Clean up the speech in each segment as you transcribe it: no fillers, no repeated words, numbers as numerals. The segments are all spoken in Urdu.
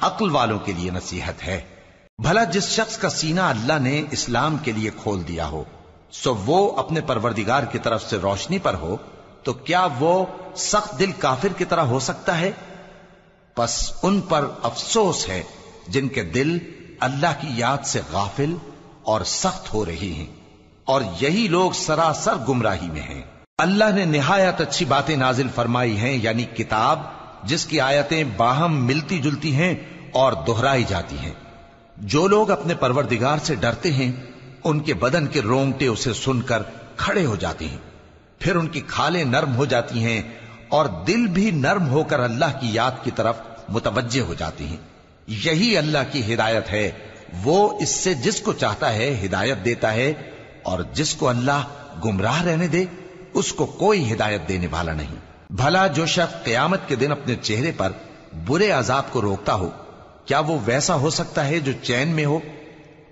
عقل والوں کے لیے نصیحت ہے۔ بھلا جس شخص کا سینہ اللہ نے اسلام کے لیے کھول دیا ہو، سو وہ اپنے پروردگار کی طرف سے روشنی پر ہو، تو کیا وہ سخت دل کافر کی طرح ہو سکتا ہے؟ پس ان پر افسوس ہے جن کے دل اللہ کی یاد سے غافل اور سخت ہو رہی ہیں، اور یہی لوگ سراسر گمراہی میں ہیں۔ اللہ نے نہایت اچھی باتیں نازل فرمائی ہیں، یعنی کتاب جس کی آیتیں باہم ملتی جلتی ہیں اور دہرائی جاتی ہیں۔ جو لوگ اپنے پروردگار سے ڈرتے ہیں ان کے بدن کے رونگٹے اسے سن کر کھڑے ہو جاتے ہیں، پھر ان کی کھالیں نرم ہو جاتی ہیں اور دل بھی نرم ہو کر اللہ کی یاد کی طرف متوجہ ہو جاتی ہیں۔ یہی اللہ کی ہدایت ہے، وہ اس سے جس کو چاہتا ہے ہدایت دیتا ہے، اور جس کو اللہ گمراہ رہنے دے اس کو کوئی ہدایت دینے والا نہیں۔ بھلا جو شخص قیامت کے دن اپنے چہرے پر برے عذاب کو روکتا ہو، کیا وہ ویسا ہو سکتا ہے جو چین میں ہو؟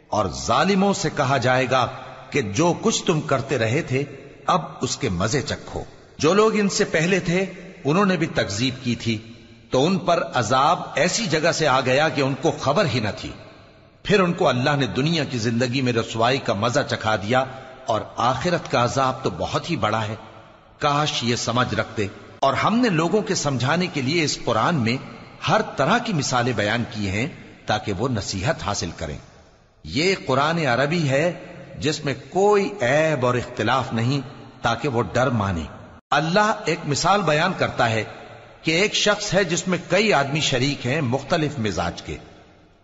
اور ظالموں سے کہا جائے گا کہ جو کچھ تم کرتے رہے تھے اب اس کے مزے چکھو۔ جو لوگ ان سے پہلے تھے انہوں نے بھی تکذیب کی تھی، تو ان پر عذاب ایسی جگہ سے آ گیا کہ ان کو خبر ہی نہ تھی۔ پھر ان کو اللہ نے دنیا کی زندگی میں رسوائی کا مزہ چکھا دیا، اور آخرت کا عذاب تو بہت ہی بڑا ہے۔ کاش یہ سمجھ رکھتے۔ اور ہم نے لوگوں کے سمجھانے کے لیے اس قرآن میں ہر طرح کی مثالیں بیان کی ہیں تاکہ وہ نصیحت حاصل کریں۔ یہ قرآن عربی ہے جس میں کوئی عیب اور اختلاف نہیں، تاکہ وہ ڈر مانے۔ اللہ ایک مثال بیان کرتا ہے کہ ایک شخص ہے جس میں کئی آدمی شریک ہیں مختلف مزاج کے،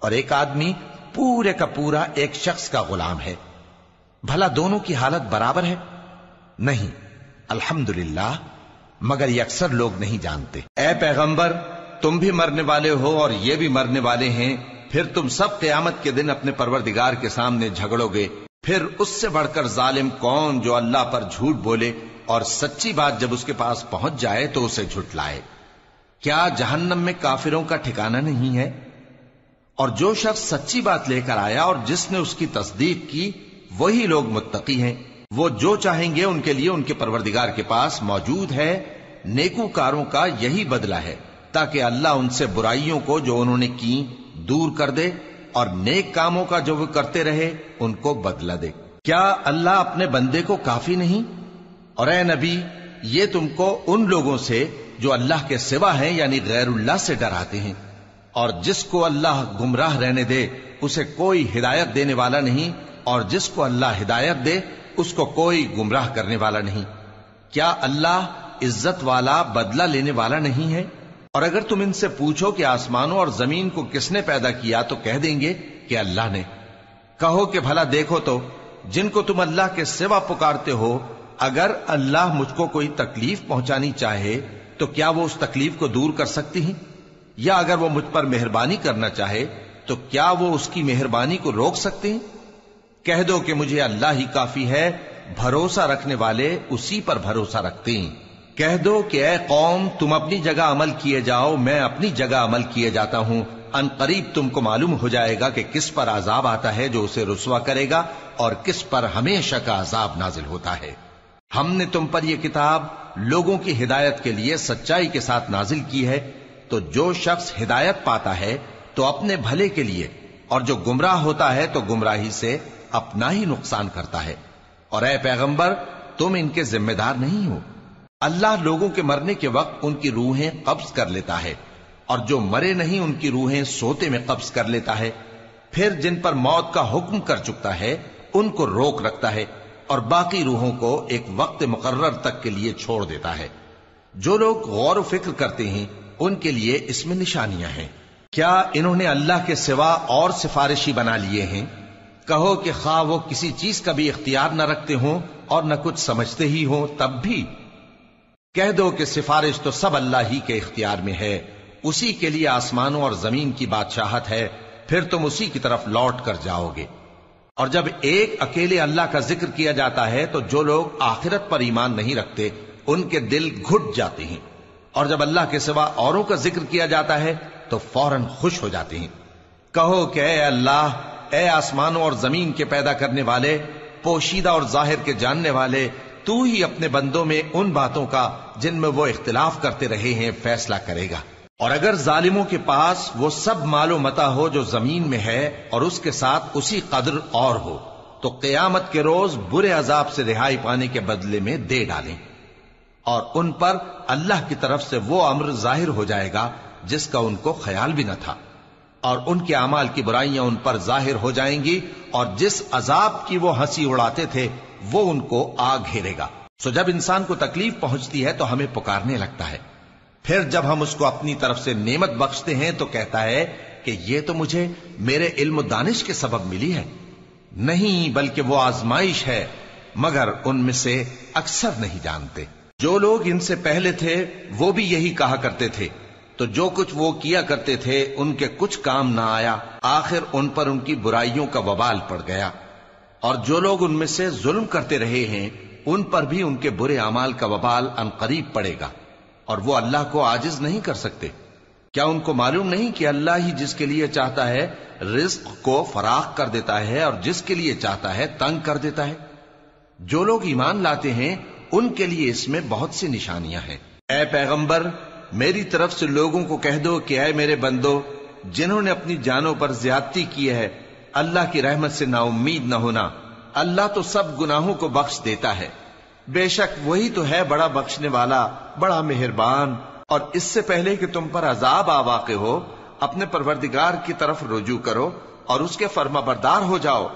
اور ایک آدمی پورے کا پورا ایک شخص کا غلام ہے۔ بھلا دونوں کی حالت برابر ہے؟ نہیں، الحمدللہ، مگر یہ اکثر لوگ نہیں جانتے۔ اے پیغمبر، تم بھی مرنے والے ہو اور یہ بھی مرنے والے ہیں، پھر تم سب قیامت کے دن اپنے پروردگار کے سامنے جھگڑو گے۔ پھر اس سے بڑھ کر ظالم کون جو اللہ پر جھوٹ بولے اور سچی بات جب اس کے پاس پہنچ جائے تو اسے جھٹلائے۔ کیا جہنم میں کافروں کا ٹھکانہ نہیں ہے؟ اور جو شخص سچی بات لے کر آیا اور جس نے اس کی تصدیق کی وہی لوگ متقی ہیں۔ وہ جو چاہیں گے ان کے لیے ان کے پروردگار کے پاس موجود ہے۔ نیکوکاروں کا یہی بدلہ ہے، تاکہ اللہ ان سے برائیوں کو جو انہوں نے کی دور کر دے، اور نیک کاموں کا جو وہ کرتے رہے ان کو بدلہ دے۔ کیا اللہ اپنے بندے کو کافی نہیں؟ اور اے نبی، یہ تم کو ان لوگوں سے جو اللہ کے سوا ہیں یعنی غیر اللہ سے ڈراتے ہیں، اور جس کو اللہ گمراہ رہنے دے اسے کوئی ہدایت دینے والا نہیں، اور جس کو اللہ ہدایت دے اس کو کوئی گمراہ کرنے والا نہیں۔ کیا اللہ عزت والا بدلہ لینے والا نہیں ہے؟ اور اگر تم ان سے پوچھو کہ آسمانوں اور زمین کو کس نے پیدا کیا تو کہہ دیں گے کہ اللہ نے۔ کہو کہ بھلا دیکھو تو جن کو تم اللہ کے سوا پکارتے ہو، اگر اللہ مجھ کو کوئی تکلیف پہنچانی چاہے تو کیا وہ اس تکلیف کو دور کر سکتی ہیں؟ یا اگر وہ مجھ پر مہربانی کرنا چاہے تو کیا وہ اس کی مہربانی کو روک سکتے ہیں؟ کہہ دو کہ مجھے اللہ ہی کافی ہے، بھروسہ رکھنے والے اسی پر بھروسہ رکھتے ہیں۔ کہہ دو کہ اے قوم، تم اپنی جگہ عمل کیے جاؤ، میں اپنی جگہ عمل کیے جاتا ہوں۔ ان قریب تم کو معلوم ہو جائے گا کہ کس پر عذاب آتا ہے جو اسے رسوا کرے گا، اور کس پر ہمیشہ کا عذاب نازل ہوتا ہے۔ ہم نے تم پر یہ کتاب لوگوں کی ہدایت کے لیے سچائی کے ساتھ نازل کی ہے، تو جو شخص ہدایت پاتا ہے تو اپنے بھلے کے لیے، اور جو گمراہ ہوتا ہے تو گمراہی سے اپنا ہی نقصان کرتا ہے۔ اور اے پیغمبر، تم ان کے ذمہ دار نہیں ہو۔ اللہ لوگوں کے مرنے کے وقت ان کی روحیں قبض کر لیتا ہے، اور جو مرے نہیں ان کی روحیں سوتے میں قبض کر لیتا ہے۔ پھر جن پر موت کا حکم کر چکتا ہے ان کو روک رکھتا ہے، اور باقی روحوں کو ایک وقت مقرر تک کے لیے چھوڑ دیتا ہے۔ جو لوگ غور و فکر کرتے ہیں ان کے لیے اس میں نشانیاں ہیں۔ کیا انہوں نے اللہ کے سوا اور سفارشی بنا لیے ہیں؟ کہو کہ خواہ وہ کسی چیز کا بھی اختیار نہ رکھتے ہوں اور نہ کچھ سمجھتے ہی ہوں تب بھی کہہ دو کہ سفارش تو سب اللہ ہی کے اختیار میں ہے، اسی کے لیے آسمانوں اور زمین کی بادشاہت ہے، پھر تم اسی کی طرف لوٹ کر جاؤ گے۔ اور جب ایک اکیلے اللہ کا ذکر کیا جاتا ہے تو جو لوگ آخرت پر ایمان نہیں رکھتے ان کے دل گھٹ جاتے ہیں، اور جب اللہ کے سوا اوروں کا ذکر کیا جاتا ہے تو فوراً خوش ہو جاتے ہیں۔ کہو کہ اے اللہ، اے آسمانوں اور زمین کے پیدا کرنے والے، پوشیدہ اور ظاہر کے جاننے والے، تو ہی اپنے بندوں میں ان باتوں کا جن میں وہ اختلاف کرتے رہے ہیں فیصلہ کرے گا۔ اور اگر ظالموں کے پاس وہ سب مال و متاع ہو جو زمین میں ہے اور اس کے ساتھ اسی قدر اور ہو تو قیامت کے روز برے عذاب سے رہائی پانے کے بدلے میں دے ڈالیں، اور ان پر اللہ کی طرف سے وہ امر ظاہر ہو جائے گا جس کا ان کو خیال بھی نہ تھا، اور ان کے اعمال کی برائیاں ان پر ظاہر ہو جائیں گی، اور جس عذاب کی وہ ہنسی اڑاتے تھے وہ ان کو آ گھیرے گا۔ سو جب انسان کو تکلیف پہنچتی ہے تو ہمیں پکارنے لگتا ہے، پھر جب ہم اس کو اپنی طرف سے نعمت بخشتے ہیں تو کہتا ہے کہ یہ تو مجھے میرے علم و دانش کے سبب ملی ہے۔ نہیں، بلکہ وہ آزمائش ہے، مگر ان میں سے اکثر نہیں جانتے۔ جو لوگ ان سے پہلے تھے وہ بھی یہی کہا کرتے تھے، تو جو کچھ وہ کیا کرتے تھے ان کے کچھ کام نہ آیا، آخر ان پر ان کی برائیوں کا وبال پڑ گیا۔ اور جو لوگ ان میں سے ظلم کرتے رہے ہیں ان پر بھی ان کے برے اعمال کا وبال عنقریب پڑے گا، اور وہ اللہ کو عاجز نہیں کر سکتے۔ کیا ان کو معلوم نہیں کہ اللہ ہی جس کے لیے چاہتا ہے رزق کو فراخ کر دیتا ہے اور جس کے لیے چاہتا ہے تنگ کر دیتا ہے؟ جو لوگ ایمان لاتے ہیں ان کے لیے اس میں بہت سی نشانیاں ہیں۔ اے پیغمبر، میری طرف سے لوگوں کو کہہ دو کہ اے میرے بندو، جنہوں نے اپنی جانوں پر زیادتی کی ہے، اللہ کی رحمت سے نا امید نہ ہونا۔ اللہ تو سب گناہوں کو بخش دیتا ہے، بے شک وہی تو ہے بڑا بخشنے والا، بڑا مہربان۔ اور اس سے پہلے کہ تم پر عذاب آ واقع ہو، اپنے پروردگار کی طرف رجوع کرو اور اس کے فرما بردار ہو جاؤ،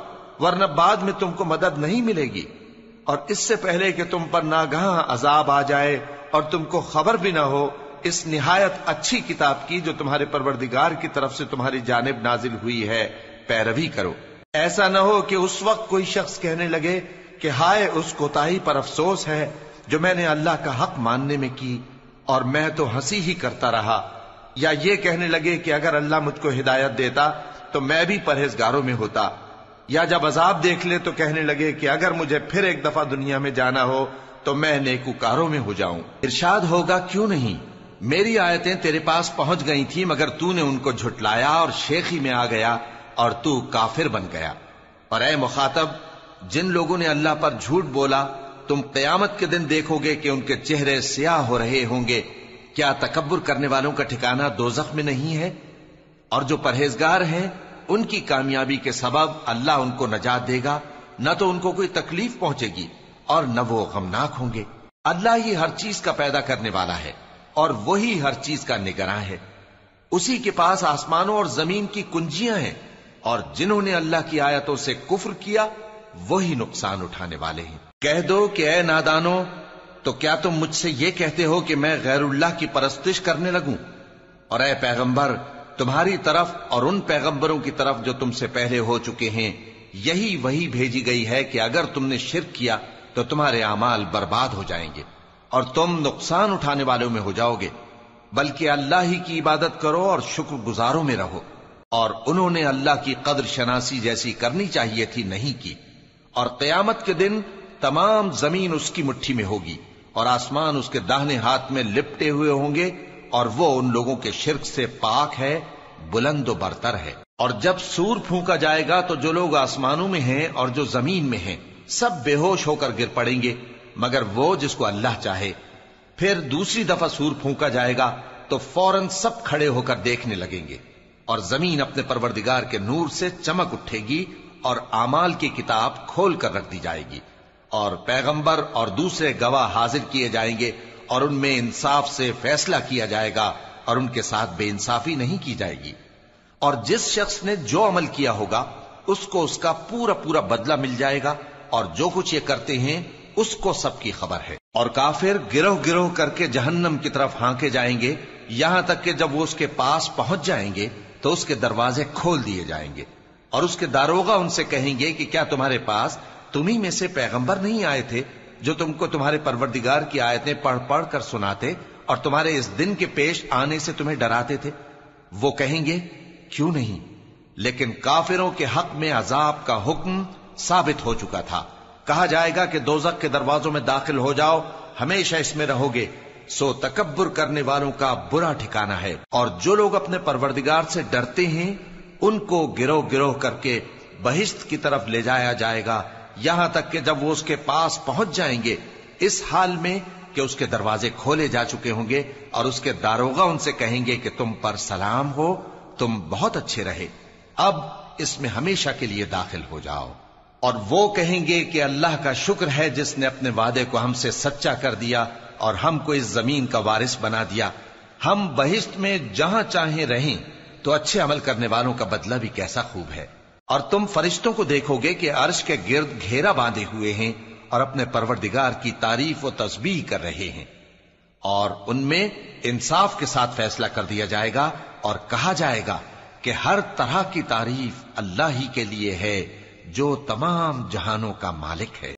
ورنہ بعد میں تم کو مدد نہیں ملے گی۔ اور اس سے پہلے کہ تم پر ناگہاں عذاب آ جائے اور تم کو خبر بھی نہ ہو، اس نہایت اچھی کتاب کی جو تمہارے پروردگار کی طرف سے تمہاری جانب نازل ہوئی ہے پیروی کرو۔ ایسا نہ ہو کہ اس وقت کوئی شخص کہنے لگے کہ ہائے اس کوتاہی پر افسوس ہے جو میں نے اللہ کا حق ماننے میں کی، اور میں تو ہنسی ہی کرتا رہا، یا یہ کہنے لگے کہ اگر اللہ مجھ کو ہدایت دیتا تو میں بھی پرہیزگاروں میں ہوتا، یا جب عذاب دیکھ لے تو کہنے لگے کہ اگر مجھے پھر ایک دفعہ دنیا میں جانا ہو تو میں نیکوکاروں میں ہو جاؤں۔ ارشاد ہوگا کیوں نہیں، میری آیتیں تیرے پاس پہنچ گئی تھی مگر تو نے ان کو جھٹلایا اور شیخی میں آ گیا اور تو کافر بن گیا۔ اور اے مخاطب، جن لوگوں نے اللہ پر جھوٹ بولا تم قیامت کے دن دیکھو گے کہ ان کے چہرے سیاہ ہو رہے ہوں گے۔ کیا تکبر کرنے والوں کا ٹھکانہ دوزخ میں نہیں ہے؟ اور جو پرہیزگار ہیں ان کی کامیابی کے سبب اللہ ان کو نجات دے گا، نہ تو ان کو کوئی تکلیف پہنچے گی اور نہ وہ غمناک ہوں گے۔ اللہ ہی ہر چیز کا پیدا کرنے والا ہے اور وہی ہر چیز کا نگراں ہے۔ اسی کے پاس آسمانوں اور زمین کی کنجیاں ہیں، اور جنہوں نے اللہ کی آیتوں سے کفر کیا وہی نقصان اٹھانے والے ہیں۔ کہہ دو کہ اے نادانو، تو کیا تم مجھ سے یہ کہتے ہو کہ میں غیر اللہ کی پرستش کرنے لگوں؟ اور اے پیغمبر، تمہاری طرف اور ان پیغمبروں کی طرف جو تم سے پہلے ہو چکے ہیں یہی وہی بھیجی گئی ہے کہ اگر تم نے شرک کیا تو تمہارے اعمال برباد ہو جائیں گے اور تم نقصان اٹھانے والوں میں ہو جاؤ گے، بلکہ اللہ ہی کی عبادت کرو اور شکر گزاروں میں رہو۔ اور انہوں نے اللہ کی قدر شناسی جیسی کرنی چاہیے تھی نہیں کی۔ اور قیامت کے دن تمام زمین اس کی مٹھی میں ہوگی اور آسمان اس کے داہنے ہاتھ میں لپٹے ہوئے ہوں گے، اور وہ ان لوگوں کے شرک سے پاک ہے، بلند و برتر ہے۔ اور جب سور پھونکا جائے گا تو جو لوگ آسمانوں میں ہیں اور جو زمین میں ہیں سب بے ہوش ہو کر گر پڑیں گے مگر وہ جس کو اللہ چاہے۔ پھر دوسری دفعہ سور پھونکا جائے گا تو فوراً سب کھڑے ہو کر دیکھنے لگیں گے، اور زمین اپنے پروردگار کے نور سے چمک اٹھے گی اور اعمال کی کتاب کھول کر رکھ دی جائے گی، اور پیغمبر اور دوسرے گواہ حاضر کیے جائیں گے، اور ان میں انصاف سے فیصلہ کیا جائے گا اور ان کے ساتھ بے انصافی نہیں کی جائے گی۔ اور جس شخص نے جو عمل کیا ہوگا اس کو اس کا پورا پورا بدلہ مل جائے گا، اور جو کچھ یہ کرتے ہیں اس کو سب کی خبر ہے۔ اور کافر گروہ گروہ کر کے جہنم کی طرف ہانکے جائیں گے، یہاں تک کہ جب وہ اس کے پاس پہنچ جائیں گے تو اس کے دروازے کھول دیے جائیں گے، اور اس کے داروغہ ان سے کہیں گے کہ کیا تمہارے پاس تمہیں میں سے پیغمبر نہیں آئے تھے جو تم کو تمہارے پروردگار کی آیتیں پڑھ پڑھ کر سناتے اور تمہارے اس دن کے پیش آنے سے تمہیں ڈراتے تھے؟ وہ کہیں گے کیوں نہیں، لیکن کافروں کے حق میں عذاب کا حکم ثابت ہو چکا تھا۔ کہا جائے گا کہ دوزخ کے دروازوں میں داخل ہو جاؤ، ہمیشہ اس میں رہو گے، سو تکبر کرنے والوں کا برا ٹھکانہ ہے۔ اور جو لوگ اپنے پروردگار سے ڈرتے ہیں ان کو گروہ گروہ کر کے بہشت کی طرف لے جایا جائے گا، یہاں تک کہ جب وہ اس کے پاس پہنچ جائیں گے اس حال میں کہ اس کے دروازے کھولے جا چکے ہوں گے اور اس کے داروغہ ان سے کہیں گے کہ تم پر سلام ہو، تم بہت اچھے رہے، اب اس میں ہمیشہ کے لیے داخل ہو جاؤ۔ اور وہ کہیں گے کہ اللہ کا شکر ہے جس نے اپنے وعدے کو ہم سے سچا کر دیا اور ہم کو اس زمین کا وارث بنا دیا، ہم بہشت میں جہاں چاہیں رہیں، تو اچھے عمل کرنے والوں کا بدلہ بھی کیسا خوب ہے۔ اور تم فرشتوں کو دیکھو گے کہ عرش کے گرد گھیرا باندھے ہوئے ہیں اور اپنے پروردگار کی تعریف و تسبیح کر رہے ہیں، اور ان میں انصاف کے ساتھ فیصلہ کر دیا جائے گا اور کہا جائے گا کہ ہر طرح کی تعریف اللہ ہی کے لیے ہے جو تمام جہانوں کا مالک ہے۔